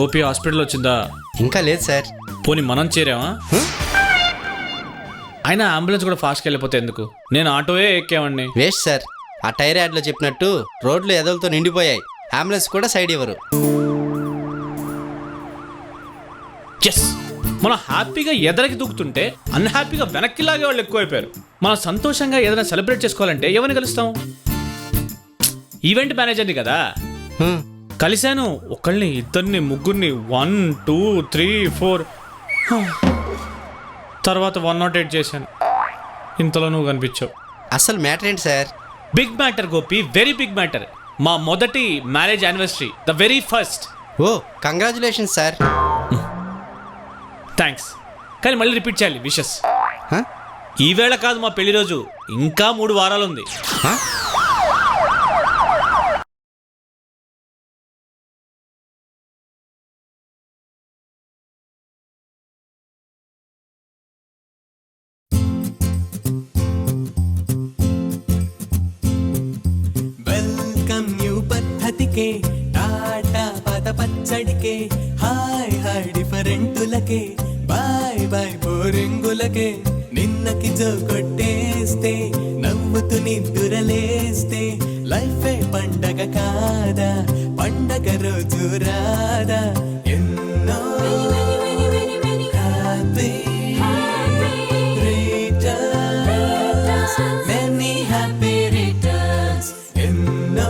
Gopi hospital వచ్చిందా? ఇంకా లేదు సార్. పోనీ మనం చేరామా? అయినా అంబులెన్స్ కూడా ఫాస్ట్గా వెళ్ళిపోతే ఎందుకు? నేను ఆటోయే ఎక్కేవాడిని. Waste sir. ఆ టైర్ యాడ్లో చెప్పినట్టు రోడ్లు ఎదలతో నిండిపోయాయి. అంబులెన్స్ కూడా సైడ్ ఇవ్వరు. ఎస్, మనం హ్యాపీగా ఎదరకి దూకుతుంటే అన్హ్యాపీగా వెనక్కి లాగే వాళ్ళు ఎక్కువైపోయారు. మనం సంతోషంగా ఏదైనా సెలబ్రేట్ చేసుకోవాలంటే ఎవరిని కలుస్తాం? ఈవెంట్ మేనేజర్ని కదా కలిశాను. ఒకళ్ళని, ఇద్దరిని, ముగ్గురిని, 1 2 3 4 తర్వాత 108 చేశాను. ఇంతలో నువ్వు కనిపించావు. అసలు మ్యాటర్ ఏంటి sir? Big matter Gopi, very big matter. మా మొదటి marriage anniversary, the very first. Oh congratulations sir. Thanks. కానీ మళ్ళీ రిపీట్ చేయాలి విషెస్. ఈవేళ కాదు మా పెళ్లి రోజు, ఇంకా 3 వారాలు ఉంది. టాటా పాత పచ్చడికే, హాయ్ హాయ్ డిఫరెంటులకే, బాయ్ బాయ్ బోరింగులకే. నిన్నకి జో కొట్టేస్తే, నవ్వుతూ నిద్దురలేస్తే, లైఫే పండగ కాదా, పండగ రోజు రాదా. ఎన్నో happy returns, many happy returns. ఎన్నో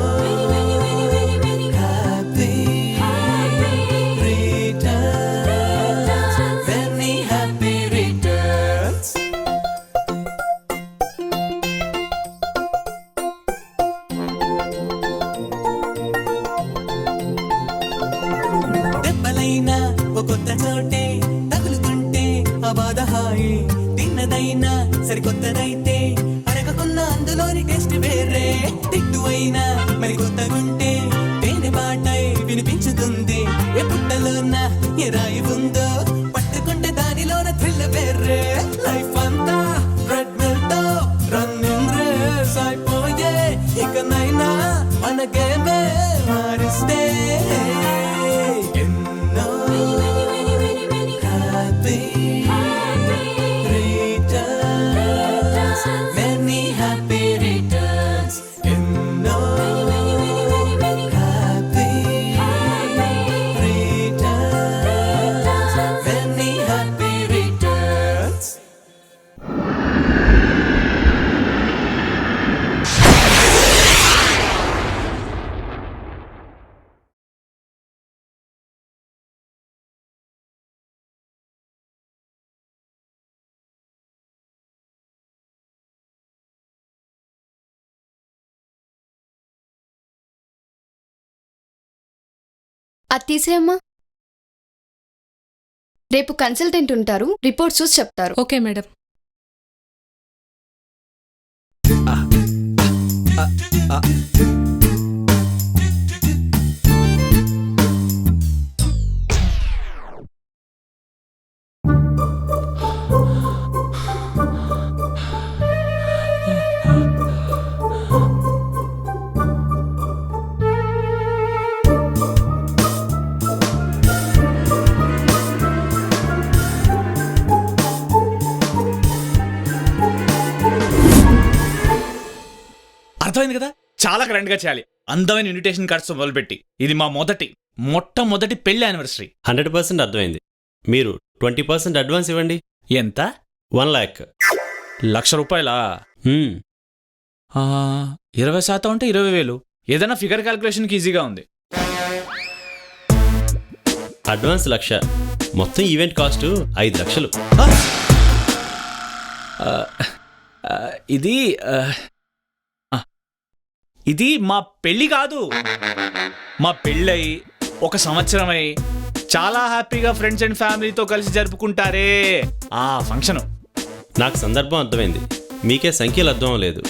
కొత్త చోటే తగులుతుంటే ఆ బాధ హాయి, తిన్నదైనా సరికొత్తదైతే అడగకున్న అందులోని టెస్ట్ వేరే. తిట్టు అయినా మరి కొత్తగుంటే తేనె బాటై వినిపించుతుంది. ఏ పుట్టలోన ఏ రాయి ఉందో పట్టుకుంటే దానిలోన థ్రిల్ వేరే. లైఫ్ అంతా ట్రెడ్మిల్ తో రన్నింగ్ రేస్ అయిపోయే, ఇకనైనా మన గేమే మారిస్తే. అది తీసేయమ్మా. రేపు కన్సల్టెంట్ ఉంటారు, రిపోర్ట్స్ చూసి చెప్తారు. Okay madam. అర్థమైంది కదా? చాలా గ్రాండ్ గా చేయాలి. అందమైన ఇన్విటేషన్ కార్డ్స్ మొదలుపెట్టి. ఇది మా మొట్టమొదటి పెళ్లి యానివర్సరీ. 100% అర్థమైంది. మీరు 20% అడ్వాన్స్ ఇవ్వండి. ఎంత? 1 lakh. ₹1,00,000. 20% అంటే 20,000. ఏదైనా ఫిగర్ క్యాల్కులేషన్కి ఈజీగా ఉంది. అడ్వాన్స్ 1,00,000, మొత్తం ఈవెంట్ కాస్ట్ 5 లక్షలు. ఇది మా పెళ్ళి కాదు. మా పెళ్ళై 1 సంవత్సరమై చాలా హ్యాపీగా ఫ్రెండ్స్ అండ్ ఫ్యామిలీతో కలిసి జరుపుకుంటారే ఆ ఫంక్షన్. నాకు సందర్భం అర్థమైంది, మీకే సంఖ్యలు అర్థం లేదు.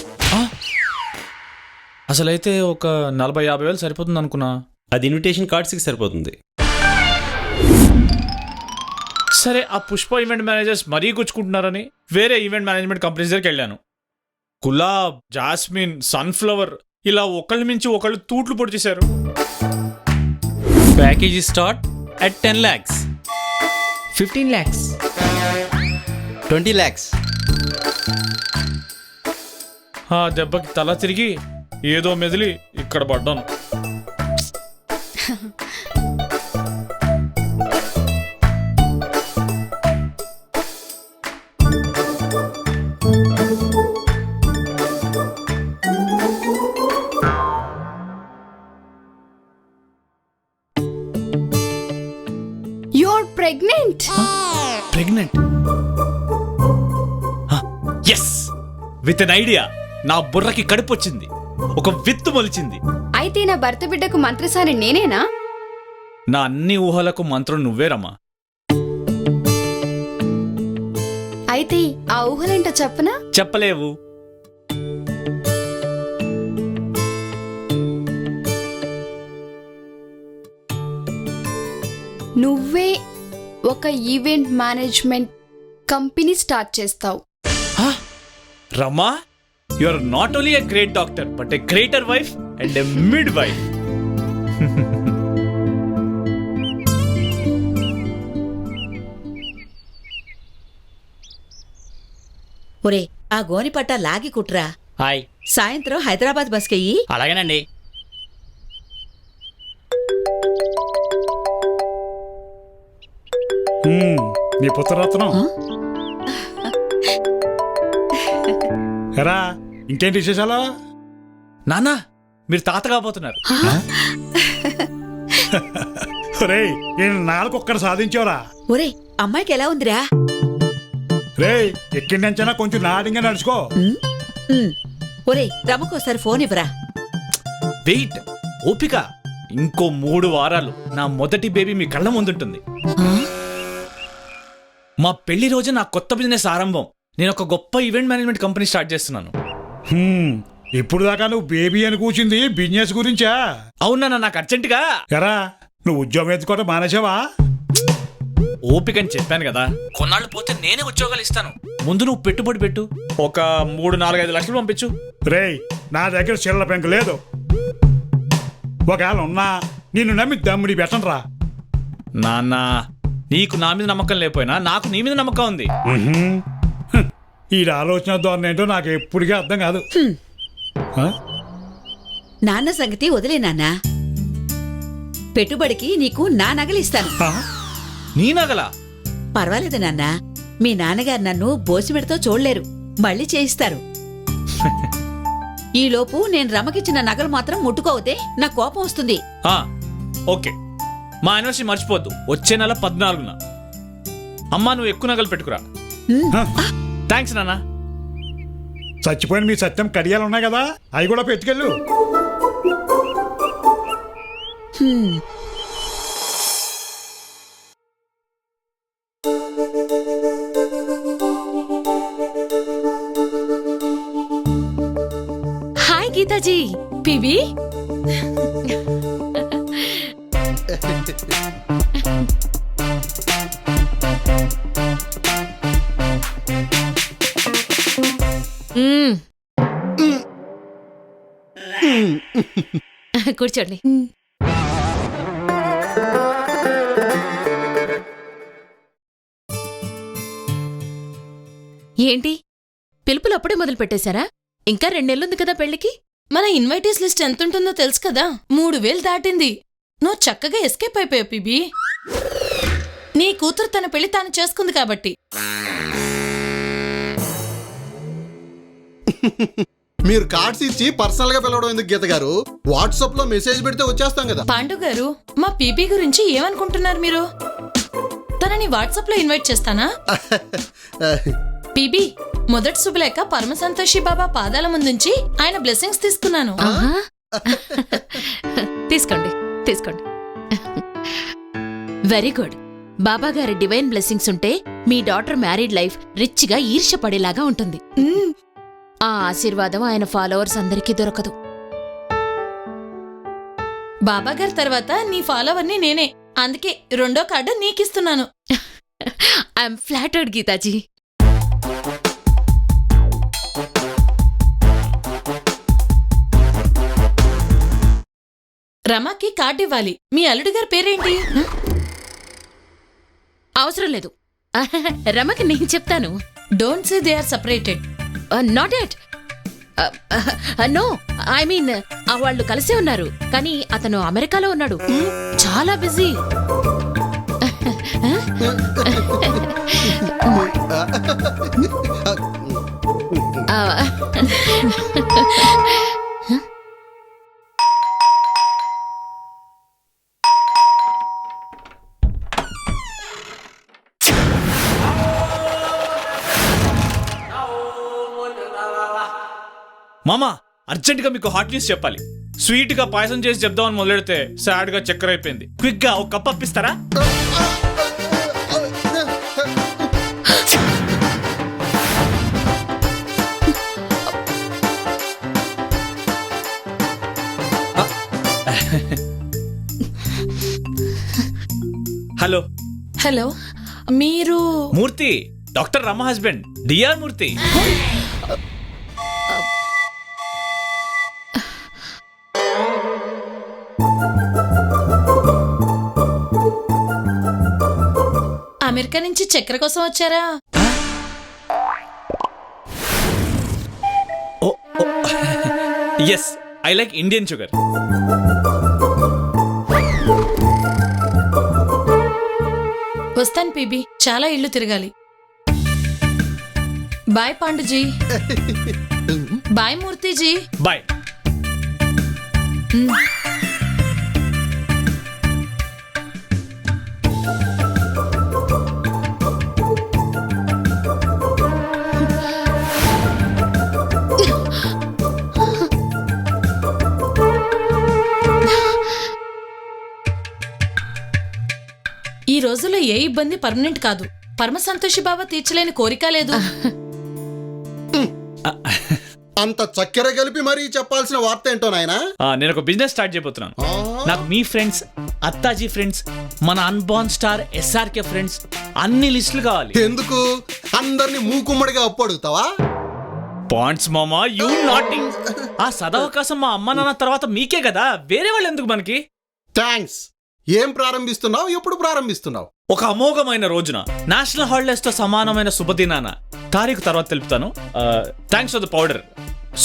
అసలైతే ఒక 40-50 వేలు సరిపోతుంది అనుకున్నా. అది ఇన్విటేషన్ కార్డ్స్కి సరిపోతుంది. సరే, ఆ పుష్ప ఈవెంట్ మేనేజర్స్ మరీ గుచ్చుకుంటున్నారని వేరే ఈవెంట్ మేనేజ్మెంట్ కంపెనీస్ దగ్గరికి వెళ్ళాను. గులాబ్, జాస్మిన్, సన్ఫ్లవర్ ఇలా ఒకళ్ళ మించి ఒకళ్ళు తూట్లు పొడి చేశారు. Package start at 10 lakhs. 15 lakhs. 20 lakhs. ఆ దెబ్బకి తల తిరిగి ఏదో మెదిలి ఇక్కడ పడ్డాను. You're pregnant. Pregnant. Yes, with an idea. నా బుర్రకి కడుపు వచ్చింది, ఒక విత్తు మొలిచింది. అయితే నా భర్త బిడ్డకు మంత్రసాని నేనేనా? నా అన్ని ఊహలకు మంత్రం నువ్వేరమ్మా. అయితే ఆ ఊహలేంటో చెప్పనా? చెప్పలేవు. నువ్వే ఒక ఈవెంట్ మేనేజ్మెంట్ కంపెనీ స్టార్ట్ చేస్తావు. Rama, you are not only a great doctor but a greater wife and a midwife. ఒరే, ఆ గోనిపట్ట లాగి కుట్రా. హాయ్. సాయంత్రం హైదరాబాద్ బస్కెయ్యి. అలాగేనండి. నీ పుత్రరత్నం ఎరా, ఇంకేంటి విశేషాలు? నానా, మీరు తాత కాబోతున్నారు. రేయ్, నేను నాలుగొక్కడు సాధించావురా. ఒరే, అమ్మాయికి ఎలా ఉందిరా? రేయ్, ఎక్కిండంచనా కొంచెం నాడింగా నడుచుకో. ఒరే, రమకోసారి ఫోన్ ఇవ్వరా. వెయిట్, ఓపిక. ఇంకో 3 వారాలు నా మొదటి బేబీ మీ కళ్ళ ముందుంటుంది. మా పెళ్లి రోజు నా కొత్త బిజినెస్ ఆరంభం. నేను ఒక గొప్ప ఈవెంట్ మేనేజ్మెంట్ కంపెనీ స్టార్ట్ చేస్తున్నాను. ఇప్పుడు దాకా నువ్వు బేబీ అని కూర్చుంది బిజినెస్ గురించా? అవునా, నాకు అర్జెంటుగా. ఎరా, నువ్వు ఉద్యోగం ఎత్తుకోవటం మానేసావా? ఓపిక అని చెప్పాను కదా, కొన్నాళ్ళు పోతే నేనే ఉద్యోగాలు ఇస్తాను. ముందు నువ్వు పెట్టుబడి పెట్టు, ఒక 3-4-5 లక్షలు పంపించు. రేయ్, నా దగ్గర చిల్లర పెంకు లేదు. ఒకవేళ ఉన్నా నిన్ను నమ్మి దమ్ముడి పెట్టనరా. నాన్న, నీకు నా మీద నమ్మకం లేకపోయినా నాకు నీ మీద నమ్మకం ఉంది. ఈ ఆలోచన ధోరణి ఏంటో నాకు ఎప్పటికీ అర్థం కాదు. నాన్న సంగతి వదిలే నాన్న. పెట్టుబడికి నీకు నా నగలిస్తాను. నీ నగలా? పర్వాలేదు నాన్న, మీ నాన్నగారు నన్ను బోసిమెడతో చూడలేరు, మళ్ళీ చేయిస్తారు. ఈలోపు నేను రమకిచ్చిన నగలు మాత్రం ముట్టుకోవతే నా కోపం వస్తుంది. ఓకే, మా యానివర్సరీ మర్చిపోద్దు, వచ్చే నెల 14న. అమ్మా, నువ్వు ఎక్కువ నగలు పెట్టుకురా. థ్యాంక్స్ నాన్న. చచ్చిపోయిన మీ సత్యం కడియాలు ఉన్నాయి కదా, అవి కూడా పెట్టుకెళ్ళు. హాయ్ గీతాజీ. పీబీ, కూర్చోండి. ఏంటి, పిలుపులు అప్పుడే మొదలు పెట్టేశారా? ఇంకా 2 నెలలుంది కదా పెళ్లికి. మన ఇన్వైటీస్ లిస్ట్ ఎంతుంటుందో తెలుసు కదా, 3000 దాటింది. నువ్వు చక్కగా ఎస్కేప్ అయిపోయావు పీబీ. నీ కూతురు తన పెళ్లి తాను చేసుకుంది కాబట్టి. మీరు కార్డ్స్ ఇచ్చి పర్సనల్ గా పిలవడం ఎందుకు గీత గారు? వాట్సాప్ లో మెసేజ్ పెడితే వచ్చేస్తాం కదా. పాండు గారు, మా పీపీ గురించి ఏమనుకుంటున్నారు మీరు? తనని వాట్సాప్ లో ఇన్వైట్ చేస్తానా? పీబీ, మొదటి శుభలేఖ పరమ సంతోషి బాబా పాదాల ముందుంచి ఆయన బ్లెస్సింగ్స్ తీసుకున్నాను. తీసుకోండి, తీసుకోండి. Very good. బాబా గారి డివైన్ బ్లెస్సింగ్స్ ఉంటే మీ డాటర్ మ్యారీడ్ లైఫ్ రిచ్ గా ఈర్ష్యపడేలాగా ఉంటుంది. ఆ ఆశీర్వాదం ఆయన ఫాలోవర్స్ అందరికీ దొరకదు. బాబా గారి తర్వాత నీ ఫాలోవర్ని నేనే, అందుకే 2వ కార్డు నీకిస్తున్నాను. I'm flattered Geethaji. రమాకి కార్డు ఇవ్వాలి. మీ అల్లుడి గారి పేరేంటి? అవసరం లేదు. రమకి నేను చెప్తాను. Don't say they are separated. Not yet. No, I mean వాళ్ళు కలిసే ఉన్నారు, కానీ అతను అమెరికాలో ఉన్నాడు. చాలా బిజీ. మామా, అర్జెంట్ గా మీకు హాట్ న్యూస్ చెప్పాలి. స్వీట్ గా పాయసం చేసి చెప్దామని మొదలెడితే సాడ్ గా చక్కెర అయిపోయింది. క్విక్ గా ఒక కప్ అప్పిస్తారా? హలో హలో, మీరు Murthy, doctor Rama husband, DR Murthy. America నుంచి చక్కెర కోసం వచ్చారా? Yes, I like Indian sugar. వస్తాను పీబీ, చాలా ఇల్లు తిరగాలి. బాయ్ పాండుజీ. బాయ్ మూర్తిజీ. బాయ్. ఈ రోజుల్లో ఏ ఇబ్బంది పర్మనెంట్ కాదు. పరమ సంతోషి బాబా తీర్చలేని కోరిక లేదు. అంత చక్కెర కలిపి మరీ చెప్పాల్సిన వార్త ఏంటో నాయనా? నేను ఒక బిజినెస్ స్టార్ట్ చేయబోతున్నాను. నాకు మీ ఫ్రెండ్స్, అత్తాజీ ఫ్రెండ్స్, మన అన్బార్న్ స్టార్ ఎస్ఆర్కే ఫ్రెండ్స్ అన్ని లిస్టులు కావాలి. ఎందుకు అందరినీ మూకుమ్మడిగా అప్పు అడుగుతావా? పాయింట్స్ మామా, యూ నాటింగ్. ఆ సదవకాశం మా అమ్మ నాన్న తర్వాత మీకే కదా, వేరే వాళ్ళు ఎందుకు మనకి? థ్యాంక్స్. ఏం ప్రారంభిస్తున్నావు? ఎప్పుడు ప్రారంభిస్తున్నావు? ఒక అమోఘమైన రోజున, నేషనల్ హాలిడేస్ తో సమానమైన శుభదినాన, తారీఖు తర్వాత తెలుపుతాను. Thanks for the powder,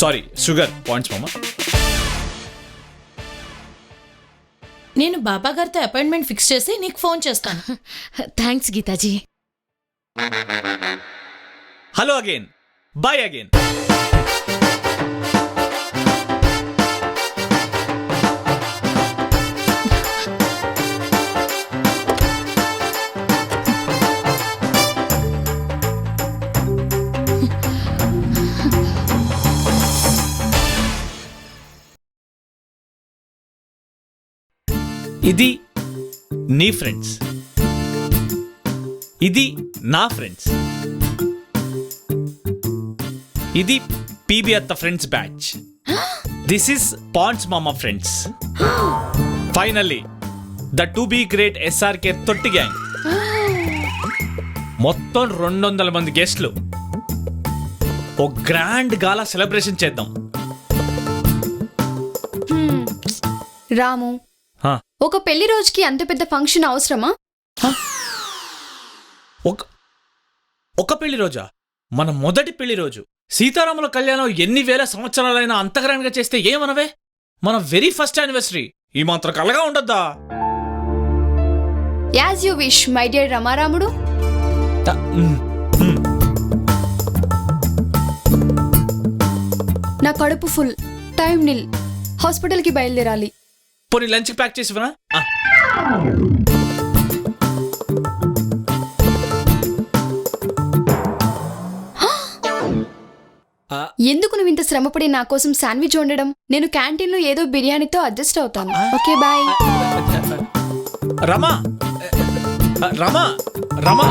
sorry sugar. Points మామా. నేను బాబా గారితో అపాయింట్మెంట్ ఫిక్స్ చేసి నీకు ఫోన్ చేస్తాను. Thanks Geethaji. Hello again, bye again. ఇది నీ ఫ్రెండ్స్, ఇది నా ఫ్రెండ్స్, ఇది పీబీ అత్త friends batch. This is Ponds మామా friends. Finally the to be great SRK తొట్టి గ్యాంగ్. మొత్తం 200 మంది గెస్ట్లు. ఓ గ్రాండ్ గాలా సెలబ్రేషన్ చేద్దాం. రాము, ఒక పెళ్లి రోజుకి అంత పెద్ద ఫంక్షన్ అవసరమా? ఒక పెళ్లి రోజా? మన మొదటి పెళ్లి రోజు. సీతారాముల కళ్యాణం ఎన్ని వేల సంవత్సరాలైనా అంతగ్రాండ్గా చేస్తే ఏమనవే? మన వెరీ ఫస్ట్ యానివర్సరీ ఈ మాత్రం కలగా ఉండద్దా? As you wish my dear Ramaramudu. నా కడుపు ఫుల్, టైం నిల్, హాస్పిటల్కి బయలుదేరాలి. పోనీ లంచ్ ప్యాక్ చేసివనా? ఎందుకు నువ్వు ఇంత శ్రమపడి నా కోసం శాండ్విచ్ వండడం? నేను క్యాంటీన్లో ఏదో బిర్యానీతో అడ్జస్ట్ అవుతాను. Okay bye. Rama, Rama, Rama.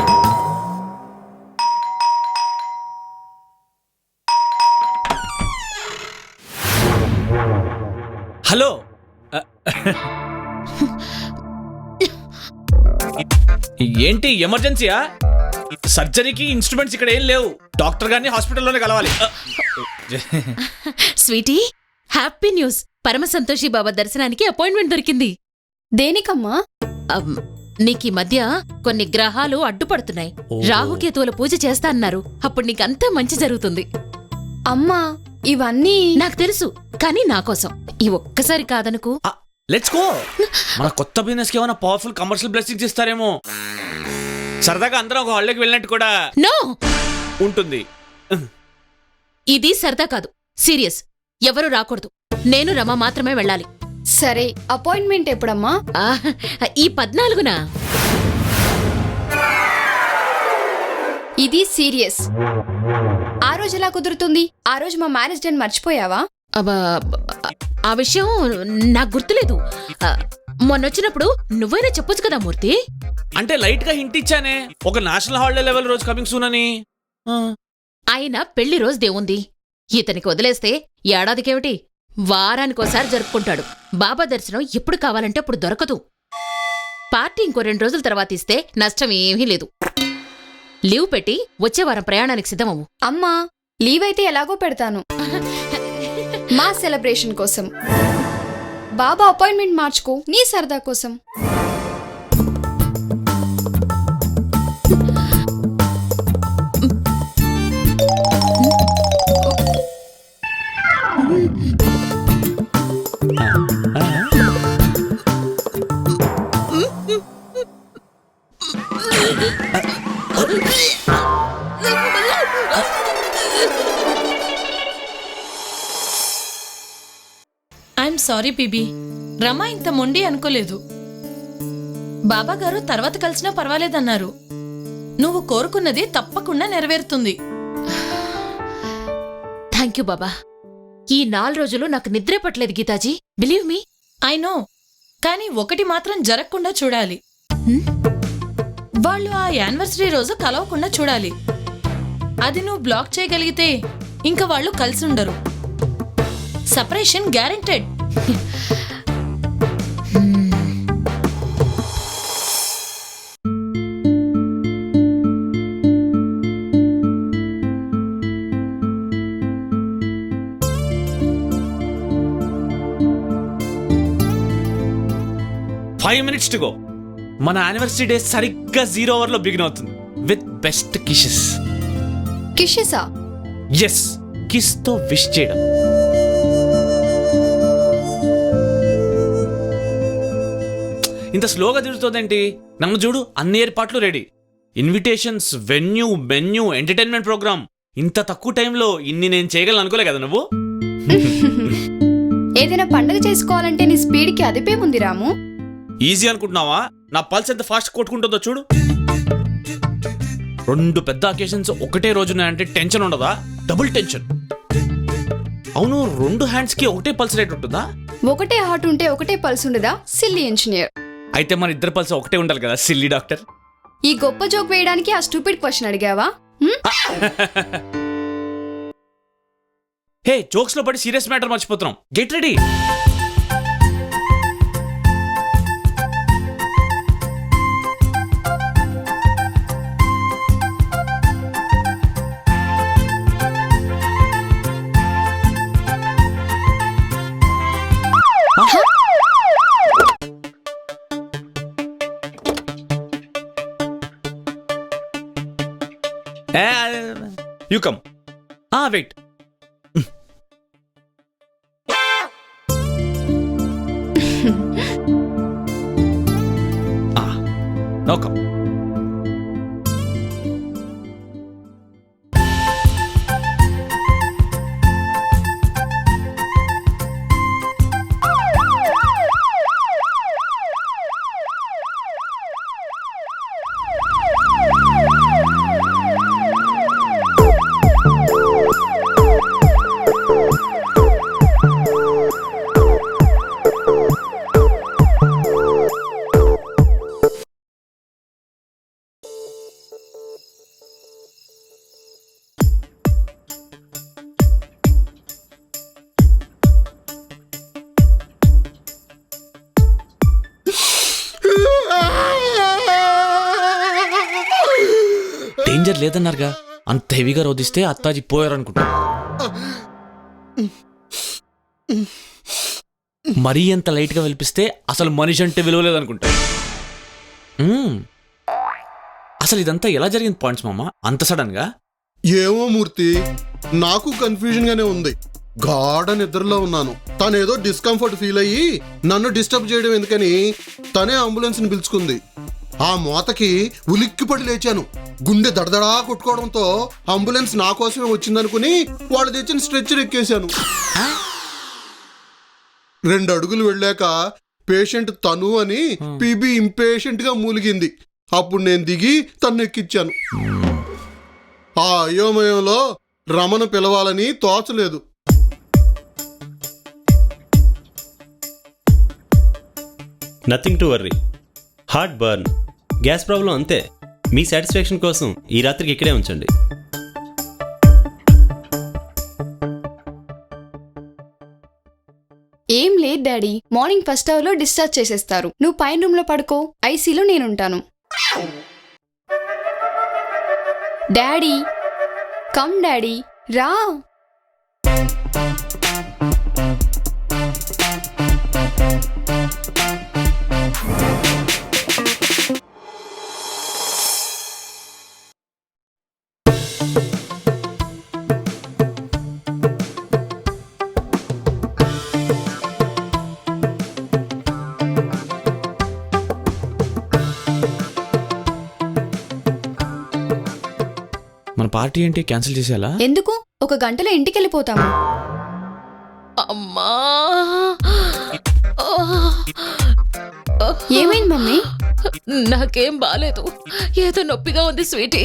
Hello, ఏంటి ఎమర్జెన్సీయా? సర్జరీకి ఇన్స్ట్రుమెంట్స్ ఇక్కడ ఏం లేవు. డాక్టర్ గారిని హాస్పిటల్లోనే కలవాలి. Sweetie, happy news. Parama Santoshi బాబా దర్శనానికి అపాయింట్మెంట్ దొరికింది. దేనికమ్మా? నీకీ మధ్య కొన్ని గ్రహాలు అడ్డుపడుతున్నాయి. రాహుకేతువుల పూజ చేస్తా అన్నారు. అప్పుడు నీకంతా మంచి జరుగుతుంది. అమ్మా ఇవన్నీ నాకు తెలుసు, కానీ నా కోసం ఈ ఒక్కసారి కాదనుకు. Let's go. మన కొత్త బిజినెస్ కి ఏమైనా పవర్ఫుల్ కమర్షియల్ బ్లెస్సింగ్స్ ఇస్తారేమో. సరదాగా అందరం ఒక హాలిడేకి వెళ్ళినట్టు కూడా నో, ఉంటుంది. ఇది సరదా కాదు, సీరియస్. ఎవరు రాకూడదు, నేను రమ మాత్రమే వెళ్ళాలి. సరే, అపాయింట్మెంట్ ఎప్పుడమ్మా? ఈ 14న. ఇది సీరియస్. ఆ రోజు ఎలా కుదురుతుంది? ఆ రోజు మా మ్యారేజ్ డే మర్చిపోయావా? ఆ విషయం నాకు గుర్తులేదు. మొన్నొచ్చినప్పుడు నువ్వైనా చెప్పొచ్చు కదా మూర్తి. అంటే లైట్ గా హింట్ ఇచ్చానే, ఒక నేషనల్ హాలిడే లెవెల్ రోజు కమింగ్ సూన్ అని. ఆయన పెళ్లి రోజు దేవుంది. ఇతనికి వదిలేస్తే ఏడాదికేమిటి, వారానికోసారి జరుపుకుంటాడు. బాబా దర్శనం ఎప్పుడు కావాలంటే అప్పుడు దొరకదు. పార్టీ ఇంకో 2 రోజుల తర్వాత ఇస్తే నష్టం ఏమీ లేదు. లీవ్ పెట్టి వచ్చే వారం ప్రయాణానికి సిద్ధమవు. అమ్మా, లీవ్ అయితే ఎలాగో పెడతాను. మా సెలబ్రేషన్ కోసం. బాబా అపాయింట్మెంట్ మార్చుకో, నీ సరదా కోసం. ఐఎమ్ సారీ పీబీ, రమ ఇంత మొండి అనుకోలేదు. బాబా గారు తర్వాత కలిసినా పర్వాలేదన్నారు. నువ్వు కోరుకున్నది తప్పకుండా నెరవేరుతుంది. థ్యాంక్ యూ బాబా. ఈ 4 రోజులు నాకు నిద్రే పట్టలేదు గీతాజీ, బిలీవ్ మీ. ఐ నో, కానీ ఒకటి మాత్రం జరగకుండా చూడాలి. వాళ్ళు ఆ యానివర్సరీ రోజు కలవకుండా చూడాలి. అది నువ్వు బ్లాక్ చేయగలిగితే ఇంకా వాళ్ళు కలిసి ఉండరు. Separation guaranteed. Five minutes to go. మన యానివర్సరీ డే సరిగ్గా 0 hour లో బిగిన్ అవుతుంది. With best kishes. కిషెసా? ఎస్, కిస్ తో విష్ చేయడం. ఇంత స్లోగా తిరుగుతుందేంటి? నన్ను చూడు, అన్ని ఏర్పాట్లు ready. Invitations, venue, menu, entertainment programme. ఇంత తక్కువ టైంలో ఇన్ని నేను చేయగలను అనుకోలే కదా నువ్వు. ఏదైనా పండుగ చేసుకోవాలంటే నీ స్పీడ్కి అదిపేముంది రాము. ఈజీ అనుకుంటున్నావా? నా పల్స్ ఎంత ఫాస్ట్ కొట్టుకుంటుందో చూడు. 2 పెద్ద అకేషన్స్ ఒకటే రోజున్నాయంటే టెన్షన్ ఉండదా? Double tension. అవును, 2 హ్యాండ్స్ కి ఒకటే పల్స్ రేట్ ఉంటుందా? ఒకటే హార్ట్ ఉంటే ఒకటే పల్స్ ఉండదా? Silly engineer. అయితే మన ఇద్దరు పల్స్ ఒకటే ఉండాలి కదా, సిల్లీ డాక్టర్. ఈ గొప్ప జోక్ వేయడానికి ఆ స్టూపిడ్ క్వశ్చన్ అడిగావా? హే, జోక్స్ లో పడి సీరియస్ మ్యాటర్ మర్చిపోతున్నాం. Get ready. You come. Wait. Now come. Danger లేదన్నారుగా, అంత హెవీగా రోధిస్తే అత్తాజీ పోయారనుకుంటా. మరీ ఎంత లైట్ గా వెలిపిస్తే అసలు మనిషి అంటే విలువ లేదనుకుంటా. అసలు ఇదంతా ఎలా జరిగింది పాయింట్స్ మామ, అంత సడన్ గా? ఏమో మూర్తి, నాకు కన్ఫ్యూజన్ గానే ఉంది. గాఢ నిద్రలో ఉన్నాను. తనేదో డిస్కంఫర్ట్ ఫీల్ అయ్యి నన్ను డిస్టర్బ్ చేయడం ఎందుకని తనే అంబులెన్స్ ని పిలుచుకుంది. ఆ మోతకి ఉలిక్కిపడి లేచాను. గుండె దడదడా కొట్టుకోవడంతో అంబులెన్స్ నా కోసమే వచ్చిందనుకుని వాళ్ళు తెచ్చిన స్ట్రెచ్చర్ ఎక్కేశాను. 2 అడుగులు వెళ్ళాక పేషెంట్ తను అని పీబీ ఇంపేషెంట్ గా మూలిగింది. అప్పుడు నేను దిగి తన్ను ఎక్కించాను. ఆ అయోమయంలో రమణ పిలవాలని తోచలేదు. Nothing to worry. Heart burn, gas problem అంతే. మీ సాటిస్ఫాక్షన్ కోసం ఈ రాత్రికి ఇక్కడే ఉంచండి. ఏం లేదు డాడీ, మార్నింగ్ ఫస్ట్ అవర్ లో డిశ్చార్జ్ చేసేస్తారు. నువ్వు పైన రూమ్ లో పడుకో, ఐసీలో నేనుంటాను. డాడీ కమ్ డాడీ, రా. మన పార్టీ ఏంటి, క్యాన్సిల్ చేసేయాలా? ఎందుకు? 1 గంటలో ఇంటికి వెళ్ళిపోతాము. అమ్మా, ఏమైంది మమ్మీ? నాకేం బాలేదు, ఏదో నొప్పిగా ఉంది స్వీటీ.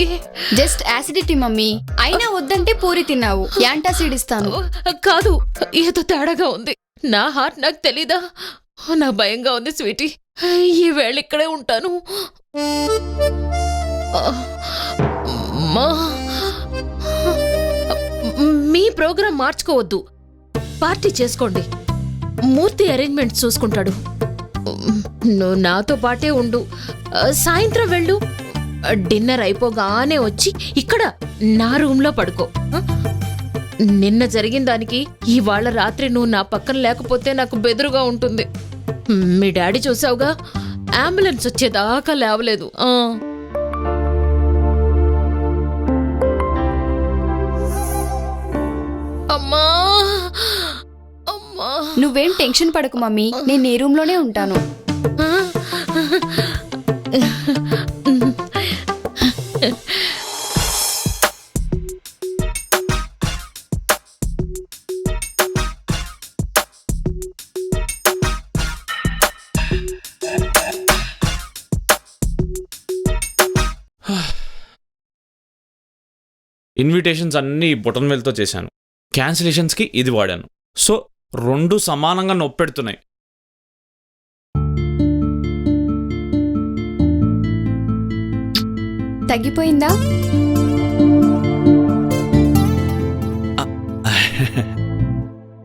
Just acidity mummy. అయినా వద్దంటే పూరి తిన్నావు. యాంటాసిడ్ ఇస్తాను. కాదు, ఏదో తేడాగా ఉంది. నా హార్ట్ నాకు తెలీదా? నా భయంగా ఉంది స్వీటీ. ఈ వేళ ఇక్కడే ఉంటాను. అమ్మా, మీ ప్రోగ్రాం మార్చుకోవద్దు, పార్టీ చేసుకోండి. మూర్తి అరేంజ్మెంట్ చూసుకుంటాడు. నువ్వు నాతో పాటే ఉండు. సాయంత్రం వెళ్ళు. డిన్నర్ అయిపోగానే వచ్చి ఇక్కడ నా రూమ్లో పడుకో. నిన్న జరిగిన దానికి ఇవాళ రాత్రి నువ్వు నా పక్కన లేకపోతే నాకు బెదురుగా ఉంటుంది. మీ డాడీ చూసావుగా, అంబులెన్స్ వచ్చేదాకా లేవలేదు. అమ్మా, అమ్మా, నువ్వేం టెన్షన్ పడకు మమ్మీ, నేను నీ రూమ్ లోనే ఉంటాను. ఇన్విటేషన్స్ అన్నీ బొటన్ వేలుతో చేశాను, క్యాన్సిలేషన్స్కి ఇది వాడాను. సో 2 సమానంగా నొప్పెడుతున్నాయి. తగ్గిపోయిందా?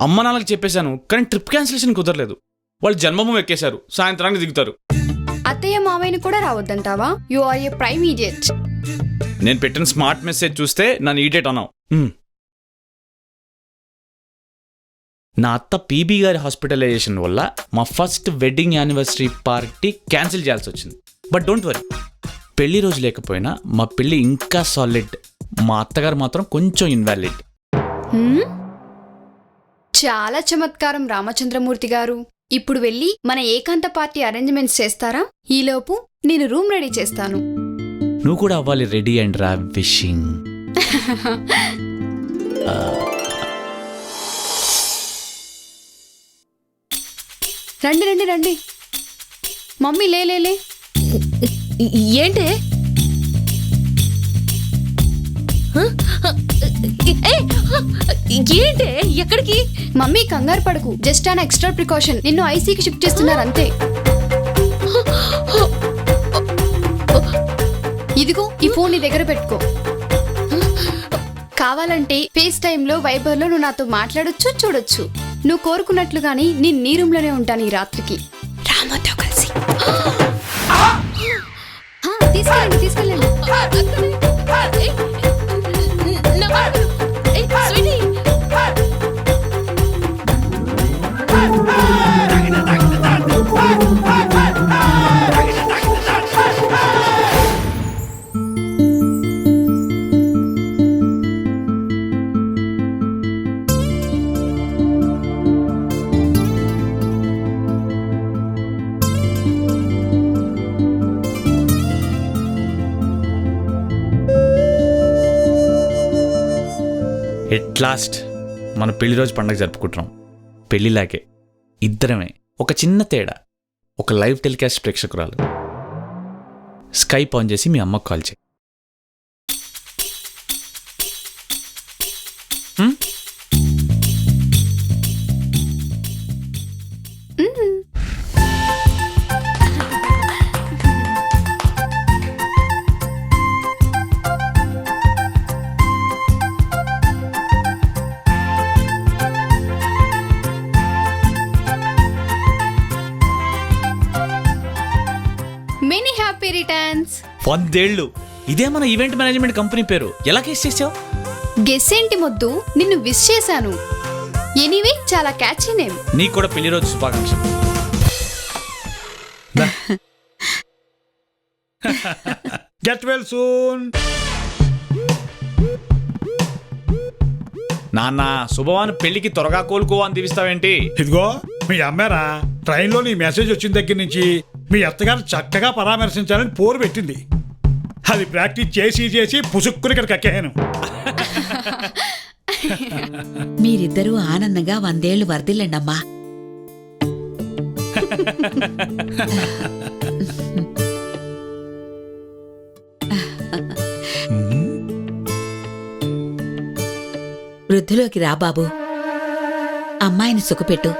అమ్మ నాన్నకి చెప్పేశాను, కానీ ట్రిప్ క్యాన్సిలేషన్ కుదరలేదు. వాళ్ళు జన్మభూమి ఎక్కేశారు, సాయంత్రానికి దిగుతారు. అత్తయ్య మామయ్యని కూడా రావద్దంటావా? You are a prime idiot. నేను పెట్టిన స్మార్ట్ మెసేజ్ చూస్తే నన్ను ఈడేట్ అన్నావు. నా అత్త పీబీ గారి హాస్పిటలైజేషన్ వల్ల మా first wedding anniversary party cancel చేయాల్సి వచ్చింది. బట్ డోంట్ వరీ, పెళ్లి రోజు లేకపోయినా మా పెళ్లి ఇంకా సాలిడ్. మా అత్తగారు మాత్రం కొంచెం ఇన్వాలిడ్. చాలా చమత్కారం రామచంద్రమూర్తి గారు. ఇప్పుడు వెళ్ళి మన ఏకాంత పార్టీ అరేంజ్మెంట్స్ చేస్తారా? ఈలోపు నేను రూమ్ రెడీ చేస్తాను. నువ్వు కూడా అవ్వాలి రెడీ అండ్ రా విషింగ్. రండి రండి రండి. మమ్మీ లే లే లే. ఏంటే? ఏంటే, ఎక్కడికి? మమ్మీ కంగారు పడకు, జస్ట్ అన్ ఎక్స్ట్రా ప్రికాషన్. నిన్ను ఐసీకి షిఫ్ట్ చేస్తున్నారు అంతే. ఇదిగో ఈ ఫోన్ నీ దగ్గర పెట్టుకో. కావాలంటే ఫేస్ టైంలో వైబర్లో నువ్వు నాతో మాట్లాడొచ్చు, చూడొచ్చు. నువ్వు కోరుకున్నట్లుగాని నేను నీ రూమ్ లోనే ఉంటాను ఈ రాత్రికి. రామతో కలిసి. తీసుకెళ్ళండి తీసుకెళ్ళండి. అట్ లాస్ట్ మన పెళ్లి రోజు పండగ జరుపుకుంటున్నాం. పెళ్లిలాగే ఇద్దరమే, ఒక చిన్న తేడా. ఒక లైవ్ టెలికాస్ట్ ప్రేక్షకురాలు. స్కైప్ ఆన్ చేసి మీ అమ్మకు కాల్ చేయి. Many happy returns. 100 ఏళ్ళు. ఇదే మన ఈవెంట్ మేనేజ్మెంట్ కంపెనీ పేరు. ఎలా కేస్ చేసావు? గెస్ ఏంటి మొద్దు, నిన్ను విష్ చేశాను. ఎనీవే చాలా క్యాచీ నేమ్. నీకు కూడా పెళ్లి రోజు శుభాకాంక్షలు. Get well soon. నాన్న శుభవాన్ పెళ్లికి త్వరగా కోలుకో అని దీవిస్తావేంటి? ఇదిగో మీ అమ్మారా ట్రైన్లో నీ మెసేజ్ వచ్చిన దగ్గర నుంచి మీ అత్తగారు చక్కగా పరామర్శించాలని పోరు పెట్టింది. అది ప్రాక్టీస్ చేసి చేసి పుసుక్కుని ఇక్కడ కక్కాను. మీరిద్దరూ ఆనందంగా 100 ఏళ్లు వర్ధిల్లండమ్మా. వృద్ధిలోకి రా బాబు, అమ్మాయిని సుఖపెట్టు.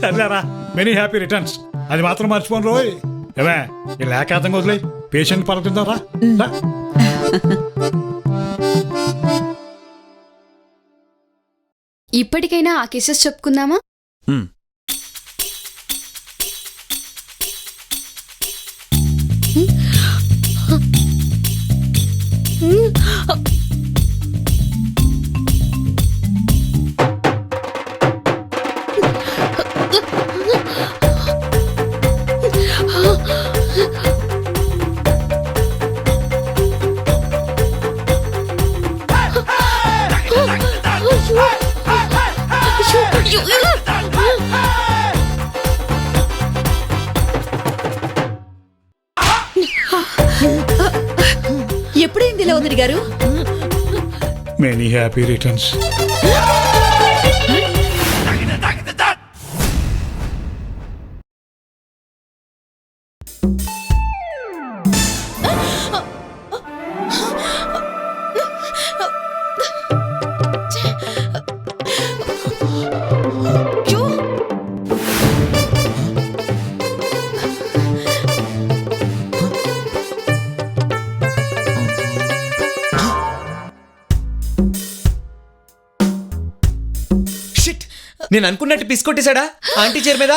సర్లేరా, మెనీ హ్యాపీ రిటర్న్స్. అది మాత్రం మర్చిపోను రోయ్. ఏమే ఈ లేఖాతంగా వదిలే పేషెంట్ పలకిందారా. ఇప్పటికైనా ఆ కిసెస్ చెప్పుకుందామా? ఎప్పుడైంది లవదరి గారు? Many happy returns. నేను అనుకున్నట్టు పిసుకొట్టేశాడా ఆంటీ చైర్ మీద?